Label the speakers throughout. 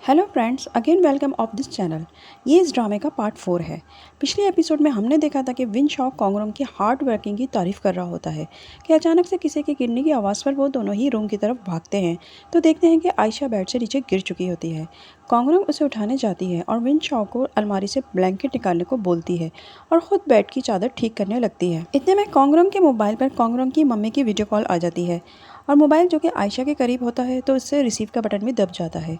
Speaker 1: Hello friends, again welcome of this channel. ये इस ड्रामे का पार्ट 4 है। पिछले एपिसोड में हमने देखा था कि विन शॉ कोंगरोंग की हार्ड वर्किंग की तारीफ कर रहा होता है कि अचानक से किसी के गिरने की आवाज़ पर वो दोनों ही रूम की तरफ भागते हैं तो देखते हैं कि आयशा बेड से नीचे गिर चुकी होती है। कोंगरोंग उसे उठाने जाती है और विन शॉ को अलमारी से ब्लैंकेट निकालने को बोलती है और ख़ुद बेड की चादर ठीक करने लगती है। इतने में कोंगरोंग के मोबाइल पर कोंगरोंग की मम्मी की वीडियो कॉल आ जाती है और मोबाइल जो कि आयशा के करीब होता है तो उससे रिसीव का बटन भी दब जाता है।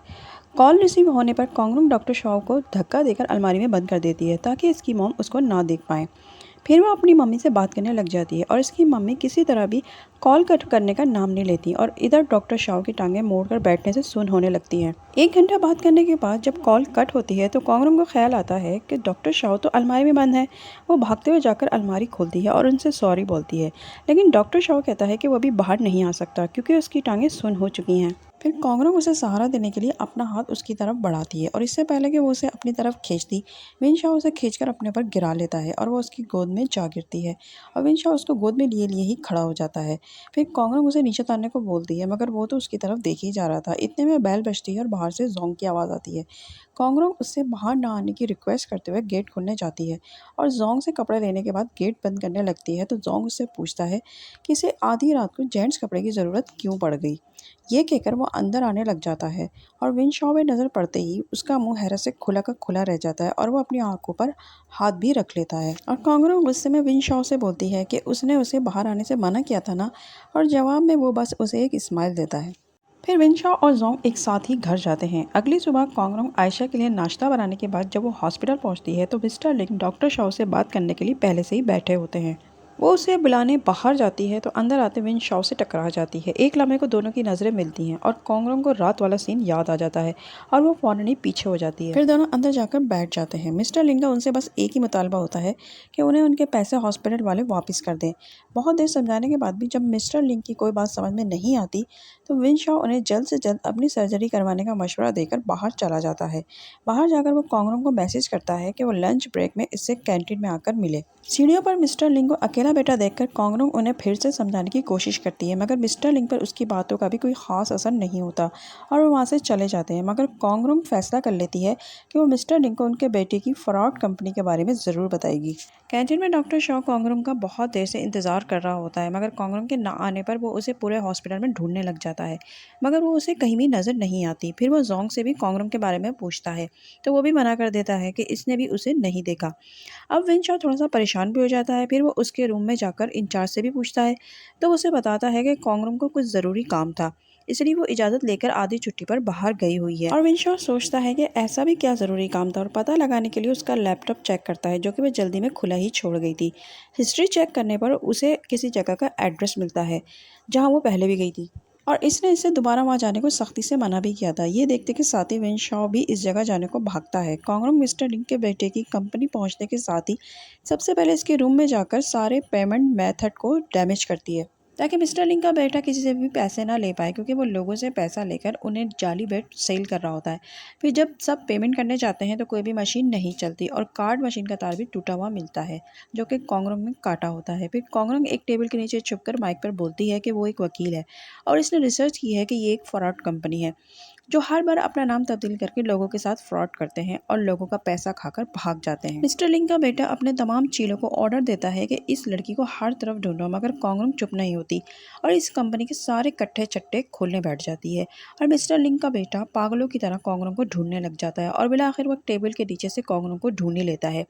Speaker 1: कॉल रिसीव होने पर कोंगरोंग डॉक्टर शॉ को धक्का देकर अलमारी में बंद कर देती है ताकि इसकी मॉम उसको ना देख पाए। फिर वो अपनी मम्मी से बात करने लग जाती है और इसकी मम्मी किसी तरह भी कॉल कट करने का नाम नहीं लेती और इधर डॉक्टर शॉ की टांगें मोड़कर बैठने से सुन्न होने लगती हैं। 1 घंटा बात करने के बाद जब कॉल कट होती है तो कोंगरोंग को ख्याल आता है कि डॉक्टर शॉ तो अलमारी में बंद है। वो भागते हुए जाकर अलमारी खोलती है और उनसे सॉरी बोलती है, लेकिन डॉक्टर शॉ कहता है कि वो अभी बाहर नहीं आ सकता क्योंकि उसकी टांगें सुन्न हो चुकी हैं। फिर कोंगरोंग उसे सहारा देने के लिए अपना हाथ उसकी तरफ बढ़ाती है और इससे पहले कि वो उसे अपनी तरफ खींचती, विन शॉ उसे खींचकर अपने पर गिरा लेता है और वो उसकी गोद में जा गिरती है और विन शॉ उसको गोद में लिए लिए ही खड़ा हो जाता है। फिर कोंगरोंग उसे नीचे उतारने को बोलती है मगर वो तो उसकी तरफ देख ही जा रहा था। इतने में बेल बजती है और बाहर से जोंग की आवाज़ आती है। कोंगरोंग उससे बाहर ना आने की रिक्वेस्ट करते हुए गेट खोलने जाती है और जोंग से कपड़े लेने के बाद गेट बंद करने लगती है तो जोंग उससे पूछता है कि इसे आधी रात को जेंट्स कपड़े की ज़रूरत क्यों पड़ गई। ये कहकर वो अंदर आने लग जाता है और विन शॉ में नज़र पड़ते ही उसका मुंह हैरत से खुला का खुला रह जाता है और वो अपनी आंखों पर हाथ भी रख लेता है। और कोंगरोंग गुस्से में विन शॉ से बोलती है कि उसने उसे बाहर आने से मना किया था ना, और जवाब में वो बस उसे एक स्माइल देता है। फिर विन शॉ और जोंग एक साथ ही घर जाते हैं। अगली सुबह कोंगरोंग आयशा के लिए नाश्ता बनाने के बाद जब वो हॉस्पिटल पहुंचती है तो मिस्टर लिंग डॉक्टर शॉ से बात करने के लिए पहले से ही बैठे होते हैं। वो उसे बुलाने बाहर जाती है तो अंदर आते विन शॉ से टकरा जाती है। एक लम्हे को दोनों की नज़रें मिलती हैं और कोंगरोंग को रात वाला सीन याद आ जाता है और वो फौरन ही पीछे हो जाती है। फिर दोनों अंदर जाकर बैठ जाते हैं। मिस्टर लिंग का उनसे बस एक ही मुतालबा होता है कि उन्हें उनके पैसे हॉस्पिटल वाले वापस कर दें। बहुत देर समझाने के बाद भी जब मिस्टर लिंग की कोई बात समझ में नहीं आती तो विन शॉ उन्हें जल्द से जल्द अपनी सर्जरी करवाने का मशवरा देकर बाहर चला जाता है। बाहर जाकर वो कोंगरोंग को मैसेज करता है कि वो लंच ब्रेक में इससे कैंटीन में आकर मिले। सीढ़ियों पर मिस्टर लिंग को अकेला बेटा देखकर कोंगरोंग उन्हें फिर से समझाने की कोशिश करती है मगर मिस्टर लिंग पर उसकी बातों का भी कोई ख़ास असर नहीं होता और वो वहाँ से चले जाते हैं। मगर कोंगरोंग फैसला कर लेती है कि वो मिस्टर लिंग को उनके बेटे की फ्रॉड कंपनी के बारे में ज़रूर बताएगी। कैंटीन में डॉक्टर शॉ कोंगरोंग का बहुत देर से इंतज़ार कर रहा होता है मगर कोंगरोंग के ना आने पर वो उसे पूरे हॉस्पिटल में ढूंढने लग जाता है मगर वो उसे कहीं भी नज़र नहीं आती। फिर वो जोंग से भी कोंगरोंग के बारे में पूछता है तो वो भी मना कर देता है कि इसने भी उसे नहीं देखा। अब विन शॉ थोड़ा सा परेशान भी हो जाता है। फिर वो उसके रूम में जाकर इंचार्ज से भी पूछता है तो उसे बताता है कि कोंगरोंग को कुछ ज़रूरी काम था, इसलिए वो इजाज़त लेकर आधी छुट्टी पर बाहर गई हुई है। और विन शॉ सोचता है कि ऐसा भी क्या ज़रूरी काम था और पता लगाने के लिए उसका लैपटॉप चेक करता है जो कि वह जल्दी में खुला ही छोड़ गई थी। हिस्ट्री चेक करने पर उसे किसी जगह का एड्रेस मिलता है जहाँ वो पहले भी गई थी और इसने इसे दोबारा वहाँ जाने को सख्ती से मना भी किया था। ये देखते कि साथ ही विन शॉ भी इस जगह जाने को भागता है। कोंगरोंग मिस्टर लिंग के बेटे की कंपनी पहुँचने के साथ ही सबसे पहले इसके रूम में जाकर सारे पेमेंट मेथड को डैमेज करती है ताकि मिस्टर लिंग का बेटा किसी से भी पैसे ना ले पाए क्योंकि वो लोगों से पैसा लेकर उन्हें जाली बेट सेल कर रहा होता है। फिर जब सब पेमेंट करने जाते हैं तो कोई भी मशीन नहीं चलती और कार्ड मशीन का तार भी टूटा हुआ मिलता है जो कि कोंगरोंग ने काटा होता है। फिर कोंगरोंग एक टेबल के नीचे छुपकर माइक पर बोलती है कि वो एक वकील है और इसने रिसर्च की है कि ये एक फ्रॉड कंपनी है जो हर बार अपना नाम तब्दील करके लोगों के साथ फ्रॉड करते हैं और लोगों का पैसा खाकर भाग जाते हैं। मिस्टर लिंग का बेटा अपने तमाम चीलों को ऑर्डर देता है कि इस लड़की को हर तरफ ढूंढो मगर कोंगरोंग चुप नहीं होती और इस कंपनी के सारे कट्टे चट्टे खोलने बैठ जाती है और मिस्टर लिंग का बेटा पागलों की तरह कोंगरोंग को ढूंढने लग जाता है और बिला आखिर वक्त टेबल के नीचे से कोंगरोंग को ढूंढ ही लेता है।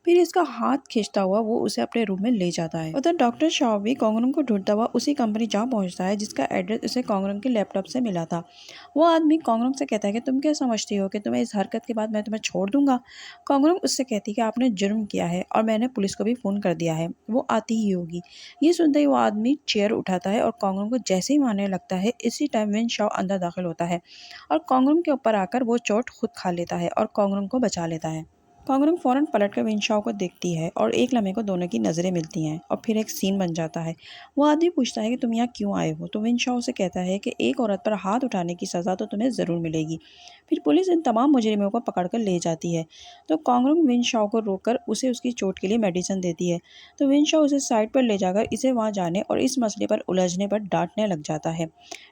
Speaker 1: फिर इसका हाथ खींचता हुआ वो उसे अपने रूम में ले जाता है। उधर डॉक्टर शॉ भी कोंगरोंग को ढूंढता हुआ उसी कंपनी जा पहुंचता है जिसका एड्रेस उसे कोंगरोंग के लैपटॉप से मिला था। वो आदमी कोंगरोंग से कहता है कि तुम क्या समझती हो कि तुम्हें इस हरकत के बाद मैं तुम्हें छोड़ दूंगा। कोंगरोंग उससे कहती है कि आपने जुर्म किया है और मैंने पुलिस को भी फ़ोन कर दिया है, वो आती ही होगी। ये सुनते ही वो आदमी चेयर उठाता है और कोंगरोंग को जैसे ही मारने लगता है इसी टाइम विन शॉ अंदर दाखिल होता है और कोंगरोंग के ऊपर आकर वो चोट खुद खा लेता है और कोंगरोंग को बचा लेता है। कांगरुंग फ़ौरन पलटकर विनशाओ को देखती है और एक लम्हे को दोनों की नज़रें मिलती हैं और फिर एक सीन बन जाता है। वो आदमी पूछता है कि तुम यहाँ क्यों आए हो, तो विनशाओ उसे कहता है कि एक औरत पर हाथ उठाने की सज़ा तो तुम्हें ज़रूर मिलेगी। फिर पुलिस इन तमाम मुजरिमों को पकड़ कर ले जाती है। तो कांगरुंग विनशाओ को रोककर उसे उसकी चोट के लिए मेडिसिन देती है। तो विनशाओ उसे साइड पर ले जाकर इसे वहाँ जाने और इस मसले पर उलझने पर डांटने लग जाता है।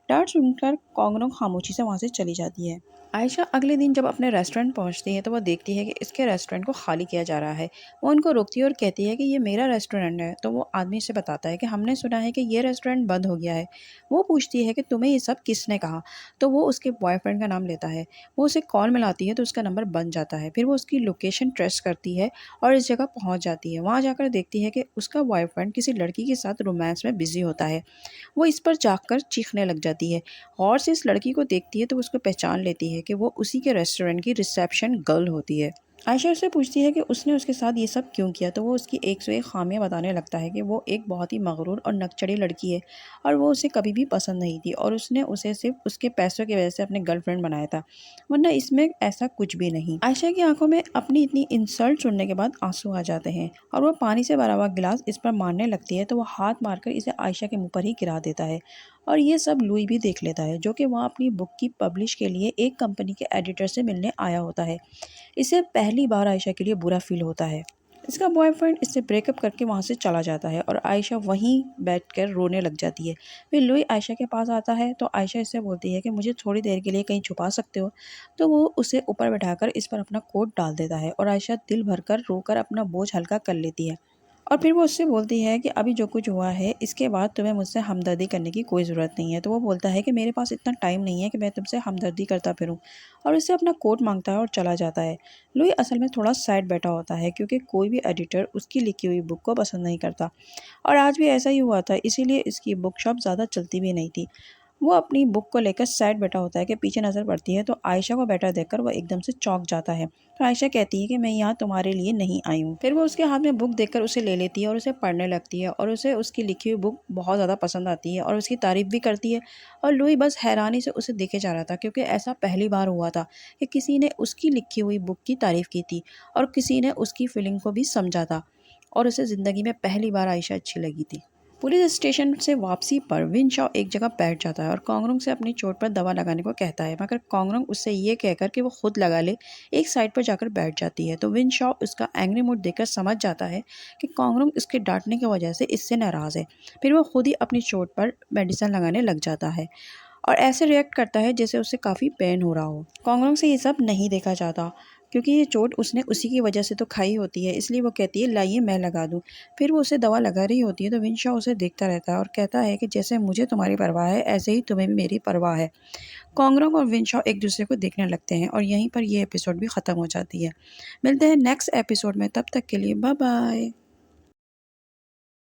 Speaker 1: डांट सुनकर कांगरुंग खामोशी से वहाँ से चली जाती है। आयशा अगले दिन जब अपने रेस्टोरेंट पहुंचती है तो वह देखती है कि इसके रेस्टोरेंट को खाली किया जा रहा है। वो उनको रोकती है और कहती है कि ये मेरा रेस्टोरेंट है। तो वो आदमी से बताता है कि हमने सुना है कि ये रेस्टोरेंट बंद हो गया है। वो पूछती है कि तुम्हें ये सब किसने कहा। तो वो उसके बॉयफ्रेंड का नाम लेता है। वो उसे कॉल मिलाती है तो उसका नंबर बन जाता है। फिर वो उसकी लोकेशन ट्रेस करती है और इस जगह पहुँच जाती है। वहाँ जाकर देखती है कि उसका बॉयफ्रेंड किसी लड़की के साथ रोमांस में बिजी होता है। वो इस पर जाकर चीखने लग जाती है। गौर से इस लड़की को देखती है तो उसको पहचान लेती है कि वो उसी के रेस्टोरेंट की रिसेप्शन गर्ल होती है। आयशा उससे पूछती है कि उसने उसके साथ ये सब क्यों किया, तो वो उसकी एक से एक खामियां बताने लगता है कि वो एक बहुत ही मगरूर और नकचड़ी लड़की है और वो उसे कभी भी पसंद नहीं थी और उसने उसे सिर्फ उसके पैसों की वजह से अपने गर्लफ्रेंड बनाया था, वरना इसमें ऐसा कुछ भी नहीं। आयशा की आंखों में अपनी इतनी इंसल्ट सुनने के बाद आंसू आ जाते हैं और वो पानी से भरा हुआ गिलास इस पर मारने लगती है तो वो हाथ मारकर इसे आयशा के मुंह पर ही गिरा देता है। और ये सब लुई भी देख लेता है, जो कि वहाँ अपनी बुक की पब्लिश के लिए एक कंपनी के एडिटर से मिलने आया होता है। इसे पहली बार आयशा के लिए बुरा फील होता है। इसका बॉयफ्रेंड इससे ब्रेकअप करके वहाँ से चला जाता है और आयशा वहीं बैठकर रोने लग जाती है। फिर लुई आयशा के पास आता है तो आयशा इससे बोलती है कि मुझे थोड़ी देर के लिए कहीं छुपा सकते हो। तो वो उसे ऊपर बैठाकर इस पर अपना कोट डाल देता है और आयशा दिल भरकर रोकर अपना बोझ हल्का कर लेती है। और फिर वो उससे बोलती है कि अभी जो कुछ हुआ है इसके बाद तुम्हें मुझसे हमदर्दी करने की कोई ज़रूरत नहीं है। तो वो बोलता है कि मेरे पास इतना टाइम नहीं है कि मैं तुमसे हमदर्दी करता फिरूं, और उससे अपना कोट मांगता है और चला जाता है। लुई असल में थोड़ा साइड बैठा होता है क्योंकि कोई भी एडिटर उसकी लिखी हुई बुक को पसंद नहीं करता और आज भी ऐसा ही हुआ था, इसीलिए इसकी बुक शॉप ज़्यादा चलती भी नहीं थी। वो अपनी बुक को लेकर साइड बैठा होता है कि पीछे नज़र पड़ती है तो आयशा को बैठा देखकर वो एकदम से चौंक जाता है। तो आयशा कहती है कि मैं यहाँ तुम्हारे लिए नहीं आई हूँ। फिर वो उसके हाथ में बुक देखकर उसे ले लेती है और उसे पढ़ने लगती है और उसे उसकी लिखी हुई बुक बहुत ज़्यादा पसंद आती है और उसकी तारीफ भी करती है। और लुई बस हैरानी से उसे देखे जा रहा था क्योंकि ऐसा पहली बार हुआ था कि किसी ने उसकी लिखी हुई बुक की तारीफ की थी और किसी ने उसकी फीलिंग को भी समझा था और उसे ज़िंदगी में पहली बार आयशा अच्छी लगी थी। पुलिस स्टेशन से वापसी पर विनशॉ एक जगह बैठ जाता है और कांगरुंग से अपनी चोट पर दवा लगाने को कहता है, मगर कांगरुंग उससे ये कहकर कि वो खुद लगा ले एक साइड पर जाकर बैठ जाती है। तो विनशॉ उसका एंग्री मूड देखकर समझ जाता है कि कांगरुंग इसके डांटने की वजह से इससे नाराज़ है। फिर वो खुद ही अपनी चोट पर मेडिसिन लगाने लग जाता है और ऐसे रिएक्ट करता है जैसे उसे काफ़ी पेन हो रहा हो। कांगरुंग से ये सब नहीं देखा जाता क्योंकि ये चोट उसने उसी की वजह से तो खाई होती है, इसलिए वो कहती है लाइए मैं लगा दूं। फिर वो उसे दवा लगा रही होती है तो विनशॉ उसे देखता रहता है और कहता है कि जैसे मुझे तुम्हारी परवाह है ऐसे ही तुम्हें भी मेरी परवाह है। कांगरुंग और विनशॉ एक दूसरे को देखने लगते हैं और यहीं पर ये एपिसोड भी ख़त्म हो जाती है। मिलते हैं नेक्स्ट एपिसोड में, तब तक के लिए बाय बाय।